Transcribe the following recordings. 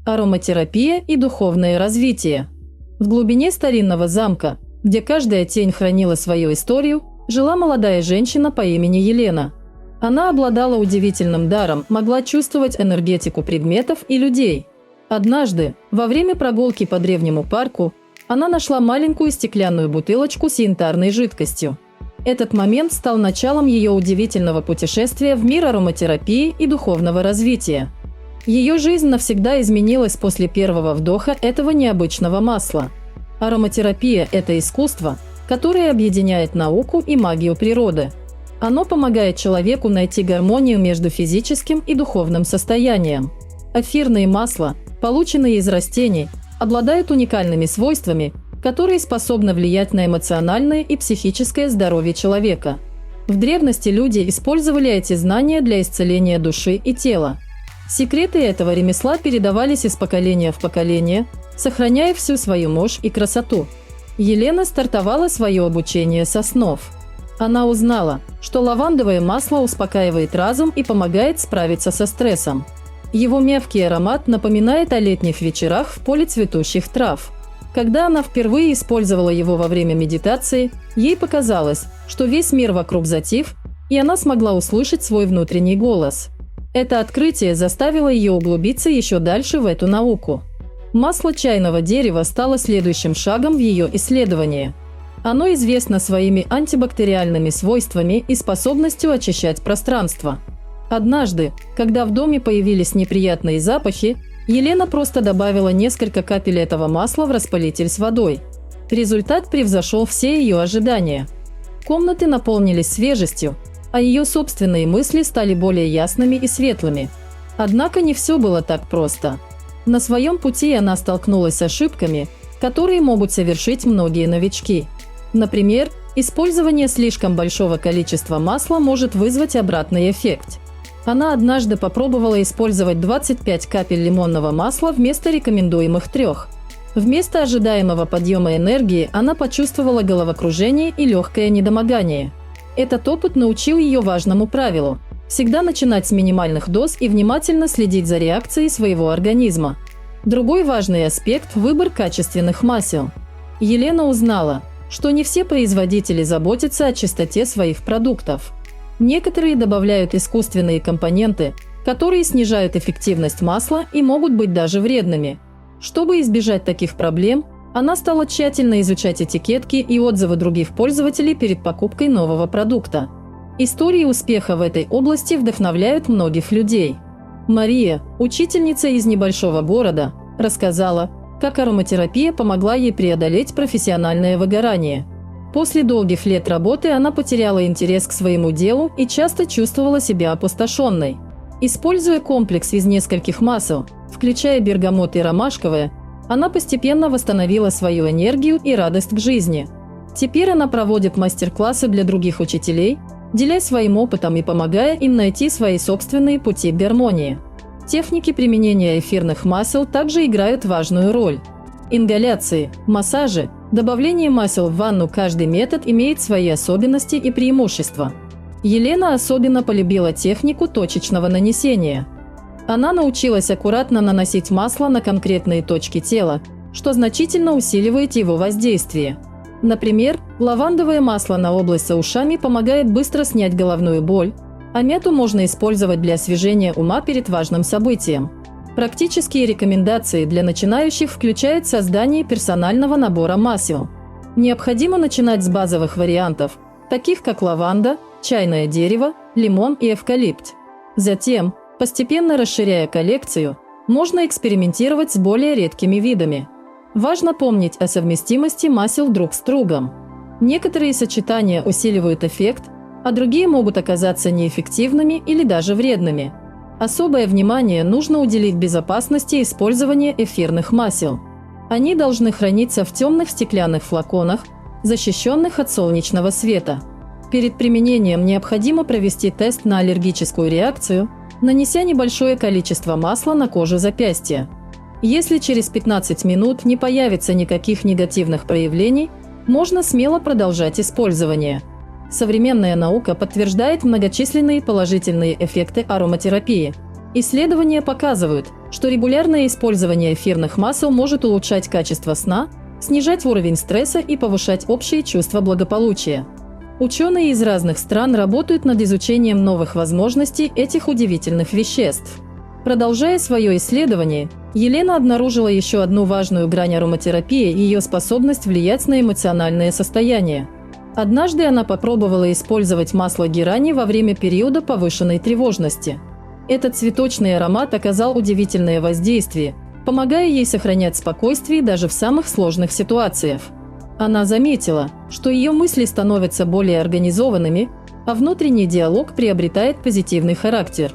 Ароматерапия и духовное развитие. В глубине старинного замка, где каждая тень хранила свою историю, жила молодая женщина по имени Елена. Она обладала удивительным даром, могла чувствовать энергетику предметов и людей. Однажды, во время прогулки по древнему парку, она нашла маленькую стеклянную бутылочку с янтарной жидкостью. Этот момент стал началом ее удивительного путешествия в мир ароматерапии и духовного развития. Ее жизнь навсегда изменилась после первого вдоха этого необычного масла. Ароматерапия – это искусство, которое объединяет науку и магию природы. Оно помогает человеку найти гармонию между физическим и духовным состоянием. Эфирные масла, полученные из растений, обладают уникальными свойствами, которые способны влиять на эмоциональное и психическое здоровье человека. В древности люди использовали эти знания для исцеления души и тела. Секреты этого ремесла передавались из поколения в поколение, сохраняя всю свою мощь и красоту. Елена стартовала свое обучение с основ. Она узнала, что лавандовое масло успокаивает разум и помогает справиться со стрессом. Его мягкий аромат напоминает о летних вечерах в поле цветущих трав. Когда она впервые использовала его во время медитации, ей показалось, что весь мир вокруг затих, и она смогла услышать свой внутренний голос. Это открытие заставило ее углубиться еще дальше в эту науку. Масло чайного дерева стало следующим шагом в ее исследовании. Оно известно своими антибактериальными свойствами и способностью очищать пространство. Однажды, когда в доме появились неприятные запахи, Елена просто добавила несколько капель этого масла в распылитель с водой. Результат превзошел все ее ожидания. Комнаты наполнились свежестью, а ее собственные мысли стали более ясными и светлыми. Однако не все было так просто. На своем пути она столкнулась с ошибками, которые могут совершить многие новички. Например, использование слишком большого количества масла может вызвать обратный эффект. Она однажды попробовала использовать 25 капель лимонного масла вместо рекомендуемых 3. Вместо ожидаемого подъема энергии она почувствовала головокружение и легкое недомогание. Этот опыт научил ее важному правилу – всегда начинать с минимальных доз и внимательно следить за реакцией своего организма. Другой важный аспект – выбор качественных масел. Елена узнала, что не все производители заботятся о чистоте своих продуктов. Некоторые добавляют искусственные компоненты, которые снижают эффективность масла и могут быть даже вредными. Чтобы избежать таких проблем, она стала тщательно изучать этикетки и отзывы других пользователей перед покупкой нового продукта. Истории успеха в этой области вдохновляют многих людей. Мария, учительница из небольшого города, рассказала, как ароматерапия помогла ей преодолеть профессиональное выгорание. После долгих лет работы она потеряла интерес к своему делу и часто чувствовала себя опустошенной. Используя комплекс из нескольких масел, включая бергамот и ромашковое, она постепенно восстановила свою энергию и радость к жизни. Теперь она проводит мастер-классы для других учителей, делясь своим опытом и помогая им найти свои собственные пути к гармонии. Техники применения эфирных масел также играют важную роль. Ингаляции, массажи, добавление масел в ванну – каждый метод имеет свои особенности и преимущества. Елена особенно полюбила технику точечного нанесения. Она научилась аккуратно наносить масло на конкретные точки тела, что значительно усиливает его воздействие. Например, лавандовое масло на область за ушами помогает быстро снять головную боль, а мяту можно использовать для освежения ума перед важным событием. Практические рекомендации для начинающих включают создание персонального набора масел. Необходимо начинать с базовых вариантов, таких как лаванда, чайное дерево, лимон и эвкалипт. Затем, постепенно расширяя коллекцию, можно экспериментировать с более редкими видами. Важно помнить о совместимости масел друг с другом. Некоторые сочетания усиливают эффект, а другие могут оказаться неэффективными или даже вредными. Особое внимание нужно уделить безопасности использования эфирных масел. Они должны храниться в темных стеклянных флаконах, защищенных от солнечного света. Перед применением необходимо провести тест на аллергическую реакцию, нанеся небольшое количество масла на кожу запястья. Если через 15 минут не появится никаких негативных проявлений, можно смело продолжать использование. Современная наука подтверждает многочисленные положительные эффекты ароматерапии. Исследования показывают, что регулярное использование эфирных масел может улучшать качество сна, снижать уровень стресса и повышать общее чувство благополучия. Ученые из разных стран работают над изучением новых возможностей этих удивительных веществ. Продолжая свое исследование, Елена обнаружила еще одну важную грань ароматерапии – ее способность влиять на эмоциональное состояние. Однажды она попробовала использовать масло герани во время периода повышенной тревожности. Этот цветочный аромат оказал удивительное воздействие, помогая ей сохранять спокойствие даже в самых сложных ситуациях. Она заметила, что ее мысли становятся более организованными, а внутренний диалог приобретает позитивный характер.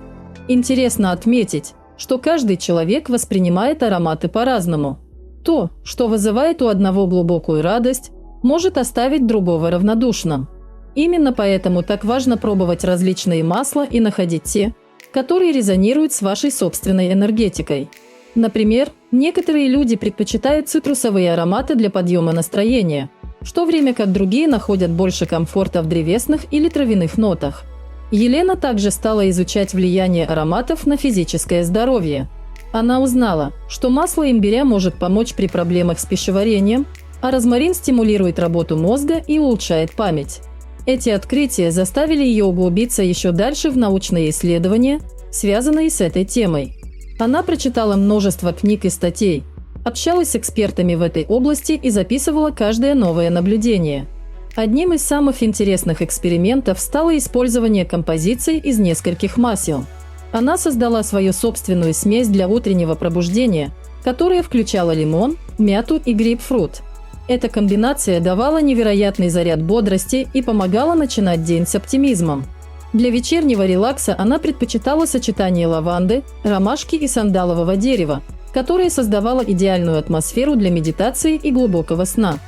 Интересно отметить, что каждый человек воспринимает ароматы по-разному. То, что вызывает у одного глубокую радость, может оставить другого равнодушным. Именно поэтому так важно пробовать различные масла и находить те, которые резонируют с вашей собственной энергетикой. Например, некоторые люди предпочитают цитрусовые ароматы для подъема настроения, в то время как другие находят больше комфорта в древесных или травяных нотах. Елена также стала изучать влияние ароматов на физическое здоровье. Она узнала, что масло имбиря может помочь при проблемах с пищеварением, а розмарин стимулирует работу мозга и улучшает память. Эти открытия заставили ее углубиться еще дальше в научные исследования, связанные с этой темой. Она прочитала множество книг и статей, общалась с экспертами в этой области и записывала каждое новое наблюдение. Одним из самых интересных экспериментов стало использование композиций из нескольких масел. Она создала свою собственную смесь для утреннего пробуждения, которая включала лимон, мяту и грейпфрут. Эта комбинация давала невероятный заряд бодрости и помогала начинать день с оптимизмом. Для вечернего релакса она предпочитала сочетание лаванды, ромашки и сандалового дерева, которое создавало идеальную атмосферу для медитации и глубокого сна.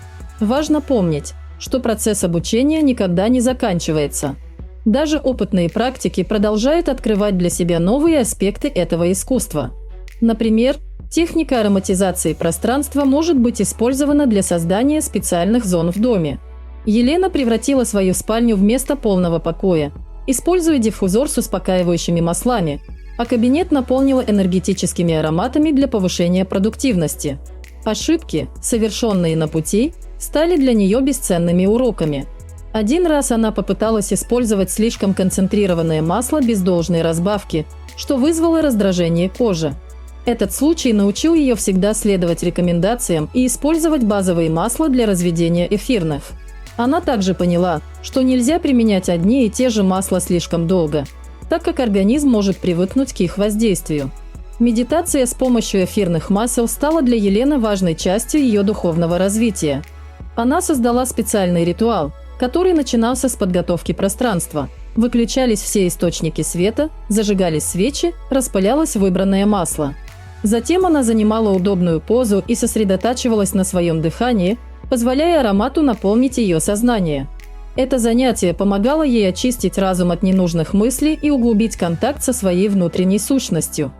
Важно помнить, что процесс обучения никогда не заканчивается. Даже опытные практики продолжают открывать для себя новые аспекты этого искусства. Например, техника ароматизации пространства может быть использована для создания специальных зон в доме. Елена превратила свою спальню в место полного покоя, используя диффузор с успокаивающими маслами, а кабинет наполнила энергетическими ароматами для повышения продуктивности. Ошибки, совершенные на пути, стали для нее бесценными уроками. Один раз она попыталась использовать слишком концентрированное масло без должной разбавки, что вызвало раздражение кожи. Этот случай научил ее всегда следовать рекомендациям и использовать базовые масла для разведения эфирных. Она также поняла, что нельзя применять одни и те же масла слишком долго, так как организм может привыкнуть к их воздействию. Медитация с помощью эфирных масел стала для Елены важной частью ее духовного развития. Она создала специальный ритуал, который начинался с подготовки пространства. Выключались все источники света, зажигались свечи, распылялось выбранное масло. Затем она занимала удобную позу и сосредотачивалась на своем дыхании, позволяя аромату наполнить ее сознание. Это занятие помогало ей очистить разум от ненужных мыслей и углубить контакт со своей внутренней сущностью.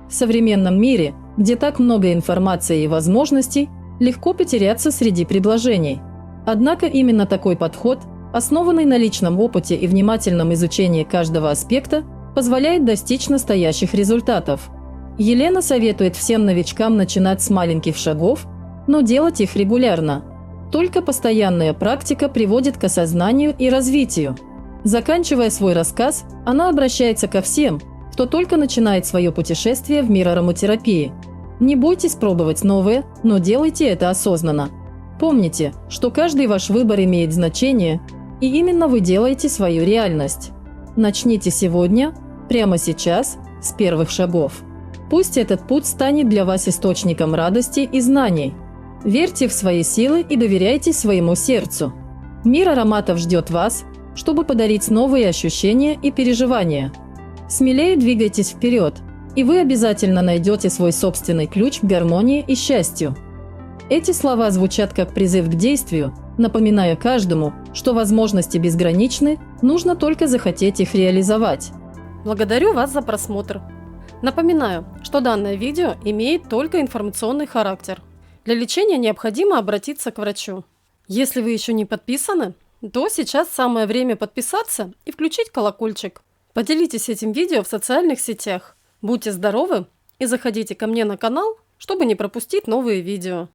В современном мире, где так много информации и возможностей, легко потеряться среди предложений. Однако именно такой подход, основанный на личном опыте и внимательном изучении каждого аспекта, позволяет достичь настоящих результатов. Елена советует всем новичкам начинать с маленьких шагов, но делать их регулярно. Только постоянная практика приводит к осознанию и развитию. Заканчивая свой рассказ, она обращается ко всем, кто только начинает свое путешествие в мир ароматерапии. Не бойтесь пробовать новое, но делайте это осознанно. Помните, что каждый ваш выбор имеет значение, и именно вы делаете свою реальность. Начните сегодня, прямо сейчас, с первых шагов. Пусть этот путь станет для вас источником радости и знаний. Верьте в свои силы и доверяйте своему сердцу. Мир ароматов ждет вас, чтобы подарить новые ощущения и переживания. Смелее двигайтесь вперед, и вы обязательно найдете свой собственный ключ к гармонии и счастью. Эти слова звучат как призыв к действию, напоминая каждому, что возможности безграничны, нужно только захотеть их реализовать. Благодарю вас за просмотр. Напоминаю, что данное видео имеет только информационный характер. Для лечения необходимо обратиться к врачу. Если вы еще не подписаны, то сейчас самое время подписаться и включить колокольчик. Поделитесь этим видео в социальных сетях. Будьте здоровы и заходите ко мне на канал, чтобы не пропустить новые видео.